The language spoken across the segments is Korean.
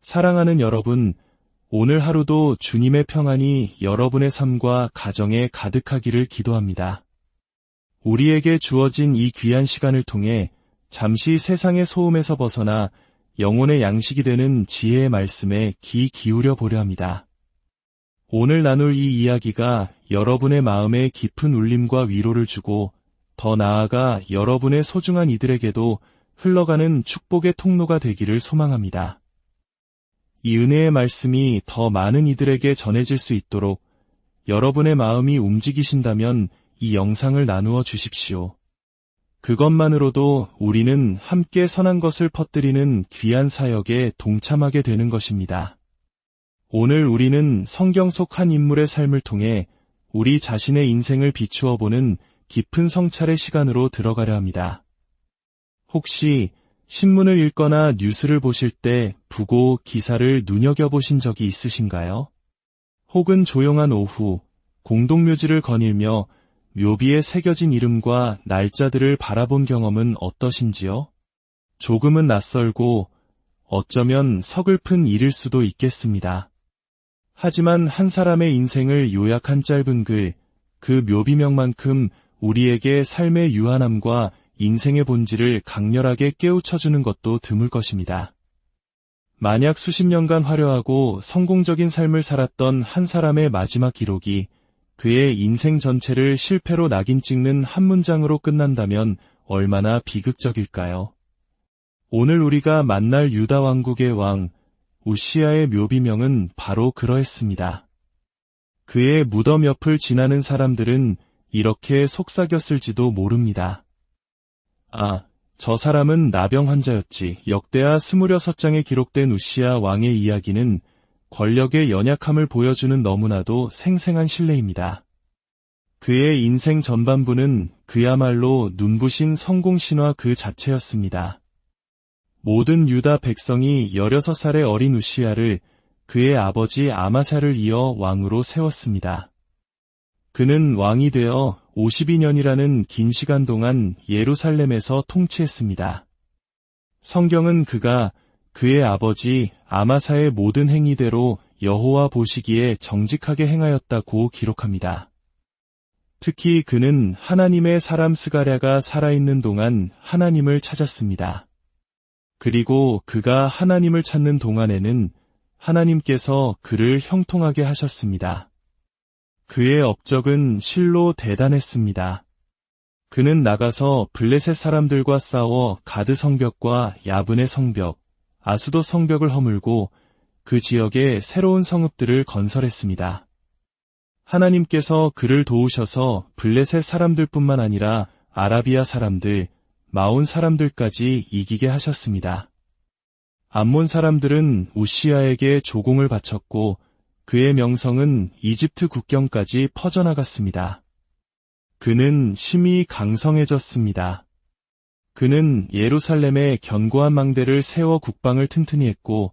사랑하는 여러분, 오늘 하루도 주님의 평안이 여러분의 삶과 가정에 가득하기를 기도합니다. 우리에게 주어진 이 귀한 시간을 통해 잠시 세상의 소음에서 벗어나 영혼의 양식이 되는 지혜의 말씀에 귀 기울여 보려 합니다. 오늘 나눌 이 이야기가 여러분의 마음에 깊은 울림과 위로를 주고 더 나아가 여러분의 소중한 이들에게도 흘러가는 축복의 통로가 되기를 소망합니다. 이 은혜의 말씀이 더 많은 이들에게 전해질 수 있도록 여러분의 마음이 움직이신다면 이 영상을 나누어 주십시오. 그것만으로도 우리는 함께 선한 것을 퍼뜨리는 귀한 사역에 동참하게 되는 것입니다. 오늘 우리는 성경 속 한 인물의 삶을 통해 우리 자신의 인생을 비추어 보는 깊은 성찰의 시간으로 들어가려 합니다. 혹시 신문을 읽거나 뉴스를 보실 때 부고 기사를 눈여겨보신 적이 있으신가요? 혹은 조용한 오후, 공동묘지를 거닐며 묘비에 새겨진 이름과 날짜들을 바라본 경험은 어떠신지요? 조금은 낯설고 어쩌면 서글픈 일일 수도 있겠습니다. 하지만 한 사람의 인생을 요약한 짧은 글, 그 묘비명만큼 우리에게 삶의 유한함과 인생의 본질을 강렬하게 깨우쳐주는 것도 드물 것입니다. 만약 수십 년간 화려하고 성공적인 삶을 살았던 한 사람의 마지막 기록이 그의 인생 전체를 실패로 낙인 찍는 한 문장으로 끝난다면 얼마나 비극적일까요? 오늘 우리가 만날 유다 왕국의 왕 우시야의 묘비명은 바로 그러했습니다. 그의 무덤 옆을 지나는 사람들은 이렇게 속삭였을지도 모릅니다. 아, 저 사람은 나병 환자였지. 역대하 26장에 기록된 우시야 왕의 이야기는 권력의 연약함을 보여주는 너무나도 생생한 신뢰입니다. 그의 인생 전반부는 그야말로 눈부신 성공 신화 그 자체였습니다. 모든 유다 백성이 16살의 어린 우시야를 그의 아버지 아마사를 이어 왕으로 세웠습니다. 그는 왕이 되어 52년이라는 긴 시간 동안 예루살렘에서 통치했습니다. 성경은 그가 그의 아버지 아마사의 모든 행위대로 여호와 보시기에 정직하게 행하였다고 기록합니다. 특히 그는 하나님의 사람 스가랴가 살아있는 동안 하나님을 찾았습니다. 그리고 그가 하나님을 찾는 동안에는 하나님께서 그를 형통하게 하셨습니다. 그의 업적은 실로 대단했습니다. 그는 나가서 블레셋 사람들과 싸워 가드 성벽과 야분의 성벽, 아스돗 성벽을 허물고 그 지역에 새로운 성읍들을 건설했습니다. 하나님께서 그를 도우셔서 블레셋 사람들뿐만 아니라 아라비아 사람들, 마온 사람들까지 이기게 하셨습니다. 암몬 사람들은 우시야에게 조공을 바쳤고 그의 명성은 이집트 국경까지 퍼져나갔습니다. 그는 심히 강성해졌습니다. 그는 예루살렘에 견고한 망대를 세워 국방을 튼튼히 했고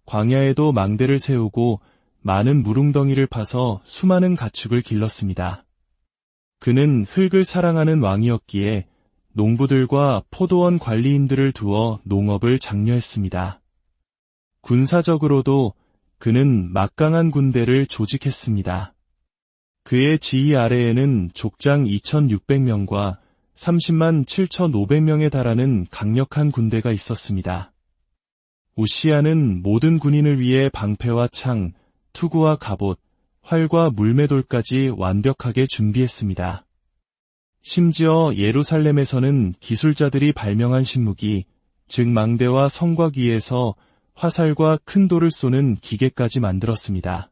광야에도 망대를 세우고 많은 무릉덩이를 파서 수많은 가축을 길렀습니다. 그는 흙을 사랑하는 왕이었기에 농부들과 포도원 관리인들을 두어 농업을 장려했습니다. 군사적으로도 그는 막강한 군대를 조직했습니다. 그의 지휘 아래에는 족장 2600명과 30만 7500명에 달하는 강력한 군대가 있었습니다. 우시야는 모든 군인을 위해 방패와 창, 투구와 갑옷, 활과 물매돌까지 완벽하게 준비했습니다. 심지어 예루살렘에서는 기술자들이 발명한 신무기, 즉 망대와 성곽 위에서 화살과 큰 돌을 쏘는 기계까지 만들었습니다.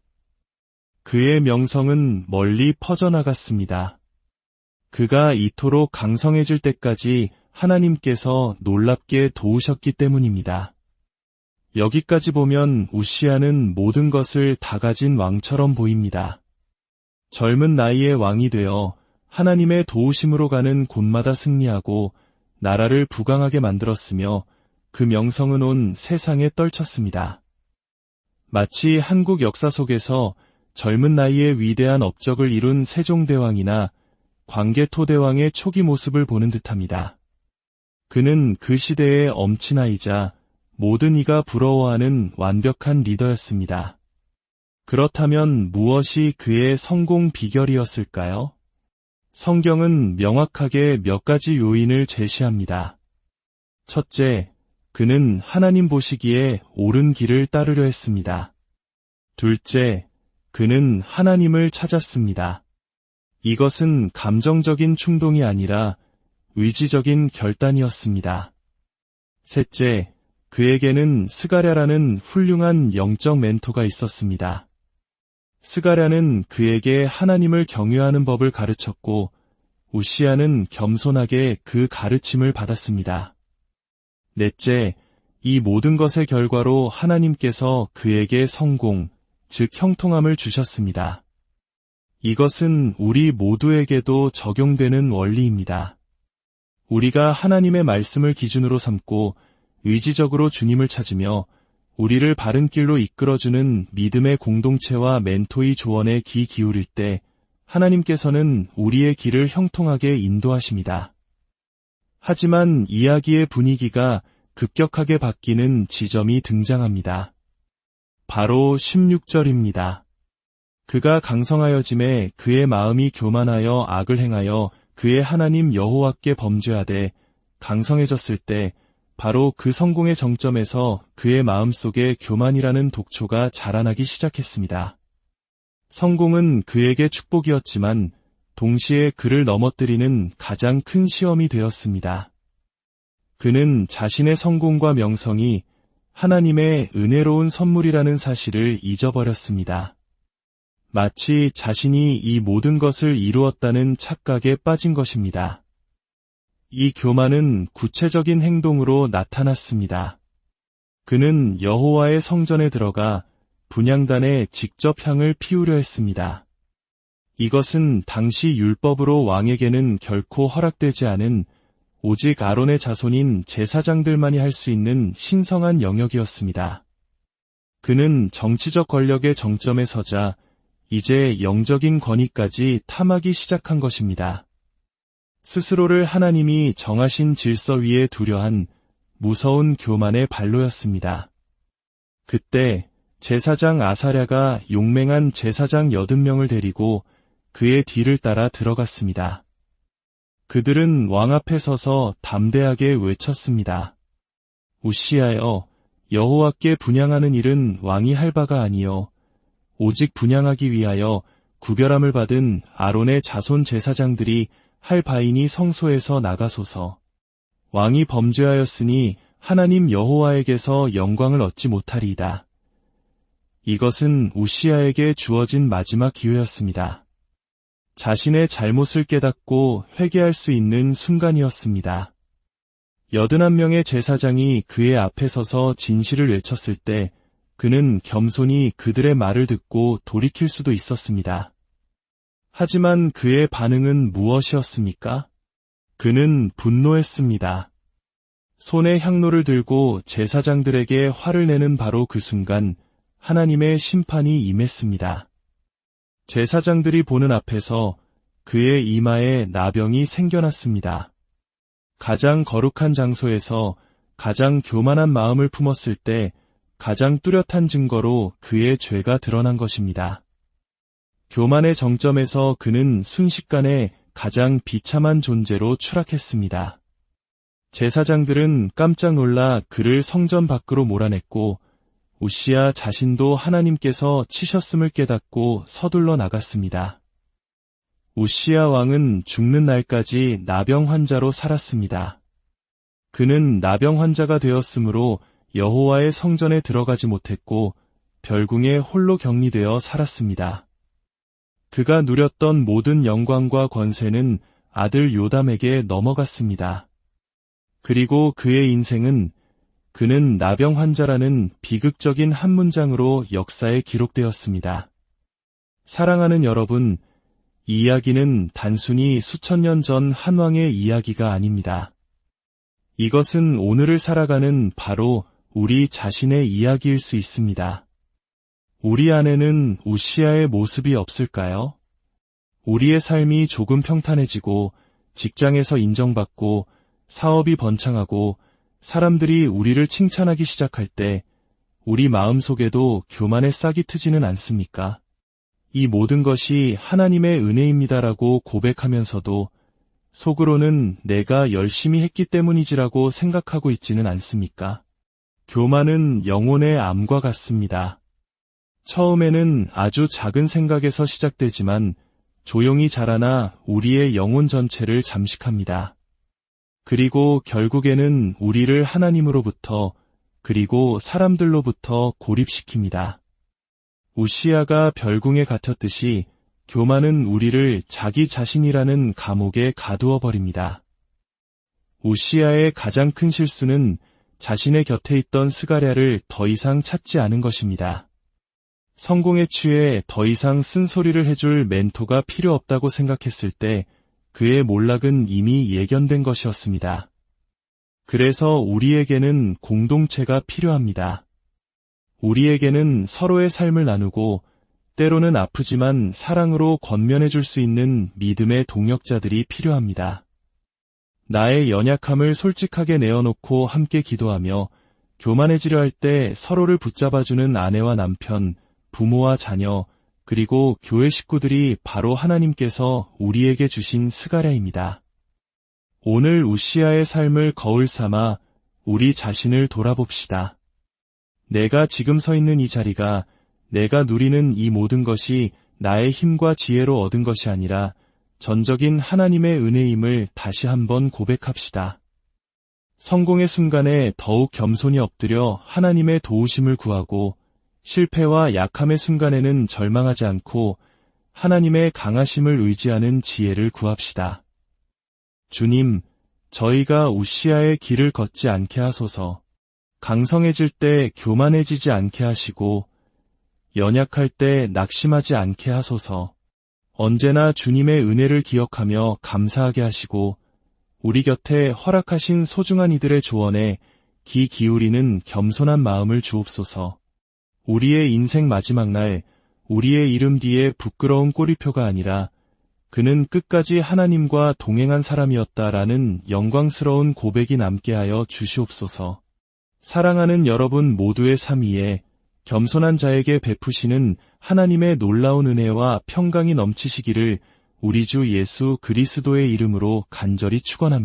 그의 명성은 멀리 퍼져나갔습니다. 그가 이토록 강성해질 때까지 하나님께서 놀랍게 도우셨기 때문입니다. 여기까지 보면 우시야는 모든 것을 다 가진 왕처럼 보입니다. 젊은 나이에 왕이 되어 하나님의 도우심으로 가는 곳마다 승리하고 나라를 부강하게 만들었으며 그 명성은 온 세상에 떨쳤습니다. 마치 한국 역사 속에서 젊은 나이에 위대한 업적을 이룬 세종대왕이나 광개토대왕의 초기 모습을 보는 듯합니다. 그는 그 시대의 엄친아이자 모든 이가 부러워하는 완벽한 리더였습니다. 그렇다면 무엇이 그의 성공 비결이었을까요? 성경은 명확하게 몇 가지 요인을 제시합니다. 첫째, 그는 하나님 보시기에 옳은 길을 따르려 했습니다. 둘째, 그는 하나님을 찾았습니다. 이것은 감정적인 충동이 아니라 의지적인 결단이었습니다. 셋째, 그에게는 스가랴라는 훌륭한 영적 멘토가 있었습니다. 스가랴는 그에게 하나님을 경외하는 법을 가르쳤고 우시야는 겸손하게 그 가르침을 받았습니다. 넷째, 이 모든 것의 결과로 하나님께서 그에게 성공, 즉 형통함을 주셨습니다. 이것은 우리 모두에게도 적용되는 원리입니다. 우리가 하나님의 말씀을 기준으로 삼고 의지적으로 주님을 찾으며 우리를 바른 길로 이끌어주는 믿음의 공동체와 멘토의 조언에 귀 기울일 때 하나님께서는 우리의 길을 형통하게 인도하십니다. 하지만 이야기의 분위기가 급격하게 바뀌는 지점이 등장합니다. 바로 16절입니다. 그가 강성하여짐에 그의 마음이 교만하여 악을 행하여 그의 하나님 여호와께 범죄하되 강성해졌을 때 바로 그 성공의 정점에서 그의 마음속에 교만이라는 독초가 자라나기 시작했습니다. 성공은 그에게 축복이었지만 동시에 그를 넘어뜨리는 가장 큰 시험이 되었습니다. 그는 자신의 성공과 명성이 하나님의 은혜로운 선물이라는 사실을 잊어버렸습니다. 마치 자신이 이 모든 것을 이루었다는 착각에 빠진 것입니다. 이 교만은 구체적인 행동으로 나타났습니다. 그는 여호와의 성전에 들어가 분향단에 직접 향을 피우려 했습니다. 이것은 당시 율법으로 왕에게는 결코 허락되지 않은 오직 아론의 자손인 제사장들만이 할 수 있는 신성한 영역이었습니다. 그는 정치적 권력의 정점에 서자 이제 영적인 권위까지 탐하기 시작한 것입니다. 스스로를 하나님이 정하신 질서 위에 두려한 무서운 교만의 발로였습니다. 그때 제사장 아사랴가 용맹한 제사장 80명을 데리고 그의 뒤를 따라 들어갔습니다. 그들은 왕 앞에 서서 담대하게 외쳤습니다. 우시야여, 여호와께 분향하는 일은 왕이 할 바가 아니요 오직 분향하기 위하여 구별함을 받은 아론의 자손 제사장들이 할 바이니 성소에서 나가소서. 왕이 범죄하였으니 하나님 여호와에게서 영광을 얻지 못하리이다. 이것은 우시야에게 주어진 마지막 기회였습니다. 자신의 잘못을 깨닫고 회개할 수 있는 순간이었습니다. 81명의 제사장이 그의 앞에 서서 진실을 외쳤을 때 그는 겸손히 그들의 말을 듣고 돌이킬 수도 있었습니다. 하지만 그의 반응은 무엇이었습니까? 그는 분노했습니다. 손에 향로를 들고 제사장들에게 화를 내는 바로 그 순간 하나님의 심판이 임했습니다. 제사장들이 보는 앞에서 그의 이마에 나병이 생겨났습니다. 가장 거룩한 장소에서 가장 교만한 마음을 품었을 때 가장 뚜렷한 증거로 그의 죄가 드러난 것입니다. 교만의 정점에서 그는 순식간에 가장 비참한 존재로 추락했습니다. 제사장들은 깜짝 놀라 그를 성전 밖으로 몰아냈고 우시야 자신도 하나님께서 치셨음을 깨닫고 서둘러 나갔습니다. 우시야 왕은 죽는 날까지 나병 환자로 살았습니다. 그는 나병 환자가 되었으므로 여호와의 성전에 들어가지 못했고 별궁에 홀로 격리되어 살았습니다. 그가 누렸던 모든 영광과 권세는 아들 요담에게 넘어갔습니다. 그리고 그의 인생은 그는 나병 환자라는 비극적인 한 문장으로 역사에 기록되었습니다. 사랑하는 여러분, 이 이야기는 단순히 수천 년 전 한 왕의 이야기가 아닙니다. 이것은 오늘을 살아가는 바로 우리 자신의 이야기일 수 있습니다. 우리 안에는 우시야의 모습이 없을까요? 우리의 삶이 조금 평탄해지고 직장에서 인정받고 사업이 번창하고 사람들이 우리를 칭찬하기 시작할 때 우리 마음속에도 교만의 싹이 트지는 않습니까? 이 모든 것이 하나님의 은혜입니다라고 고백하면서도 속으로는 내가 열심히 했기 때문이지라고 생각하고 있지는 않습니까? 교만은 영혼의 암과 같습니다. 처음에는 아주 작은 생각에서 시작되지만 조용히 자라나 우리의 영혼 전체를 잠식합니다. 그리고 결국에는 우리를 하나님으로부터 그리고 사람들로부터 고립시킵니다. 우시야가 별궁에 갇혔듯이 교만은 우리를 자기 자신이라는 감옥에 가두어 버립니다. 우시야의 가장 큰 실수는 자신의 곁에 있던 스가랴를 더 이상 찾지 않은 것입니다. 성공에 취해 더 이상 쓴소리를 해줄 멘토가 필요 없다고 생각했을 때 그의 몰락은 이미 예견된 것이었습니다. 그래서 우리에게는 공동체가 필요합니다. 우리에게는 서로의 삶을 나누고 때로는 아프지만 사랑으로 권면해 줄 수 있는 믿음의 동역자들이 필요합니다. 나의 연약함을 솔직하게 내어놓고 함께 기도하며 교만해지려 할 때 서로를 붙잡아주는 아내와 남편, 부모와 자녀, 그리고 교회 식구들이 바로 하나님께서 우리에게 주신 스가랴입니다. 오늘 우시야의 삶을 거울 삼아 우리 자신을 돌아봅시다. 내가 지금 서 있는 이 자리가 내가 누리는 이 모든 것이 나의 힘과 지혜로 얻은 것이 아니라 전적인 하나님의 은혜임을 다시 한번 고백합시다. 성공의 순간에 더욱 겸손히 엎드려 하나님의 도우심을 구하고 실패와 약함의 순간에는 절망하지 않고 하나님의 강하심을 의지하는 지혜를 구합시다. 주님, 저희가 우시야의 길을 걷지 않게 하소서. 강성해질 때 교만해지지 않게 하시고 연약할 때 낙심하지 않게 하소서. 언제나 주님의 은혜를 기억하며 감사하게 하시고 우리 곁에 허락하신 소중한 이들의 조언에 귀 기울이는 겸손한 마음을 주옵소서. 우리의 인생 마지막 날 우리의 이름 뒤에 부끄러운 꼬리표가 아니라 그는 끝까지 하나님과 동행한 사람이었다라는 영광스러운 고백이 남게 하여 주시옵소서. 사랑하는 여러분 모두의 삶 위에 겸손한 자에게 베푸시는 하나님의 놀라운 은혜와 평강이 넘치시기를 우리 주 예수 그리스도의 이름으로 간절히 축원합니다.